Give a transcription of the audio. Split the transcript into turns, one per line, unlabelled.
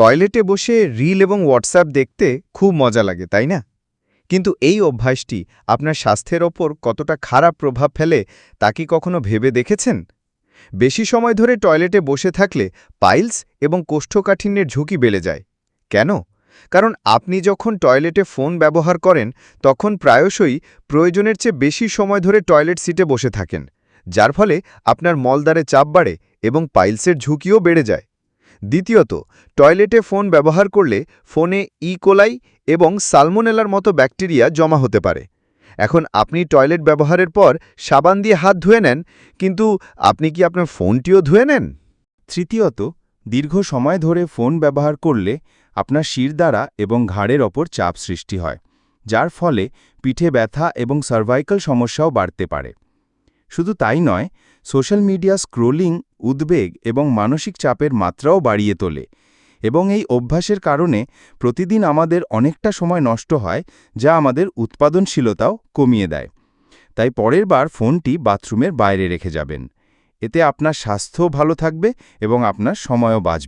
টয়লেটে বসে রিল এবং হোয়াটসঅ্যাপ দেখতে খুব মজা লাগে, তাই না? কিন্তু এই অভ্যাসটি আপনার স্বাস্থ্যের ওপর কতটা খারাপ প্রভাব ফেলে তা কি কখনো ভেবে দেখেছেন? বেশি সময় ধরে টয়লেটে বসে থাকলে পাইলস এবং কোষ্ঠকাঠিন্যের ঝুঁকি বেড়ে যায়। কেন? কারণ আপনি যখন টয়লেটে ফোন ব্যবহার করেন তখন প্রায়শই প্রয়োজনের চেয়ে বেশি সময় ধরে টয়লেট সিটে বসে থাকেন, যার ফলে আপনার মলদ্বারে চাপ বাড়ে এবং পাইলসের ঝুঁকিও বেড়ে যায়। দ্বিতীয়ত, টয়লেটে ফোন ব্যবহার করলে ফোনে কোলাই এবং সালমোনেলার মতো ব্যাকটেরিয়া জমা হতে পারে। এখন আপনি টয়লেট ব্যবহারের পর সাবান দিয়ে হাত ধুয়ে নেন, কিন্তু আপনি কি আপনার ফোনটিও ধুয়ে নেন?
তৃতীয়ত, দীর্ঘ সময় ধরে ফোন ব্যবহার করলে আপনার শিরদাঁড়া এবং ঘাড়ের ওপর চাপ সৃষ্টি হয়, যার ফলে পিঠে ব্যথা এবং সার্ভাইকাল সমস্যাও বাড়তে পারে। শুধু তাই নয়, সোশ্যাল মিডিয়া স্ক্রোলিং উদ্বেগ এবং মানসিক চাপের মাত্রাও বাড়িয়ে তোলে, এবং এই অভ্যাসের কারণে প্রতিদিন আমাদের অনেকটা সময় নষ্ট হয়, যা আমাদের উৎপাদনশীলতাও কমিয়ে দেয়। তাই পরের বার ফোনটি বাথরুমের বাইরে রেখে যাবেন। এতে আপনার স্বাস্থ্যও ভালো থাকবে এবং আপনার সময়ও বাঁচবে।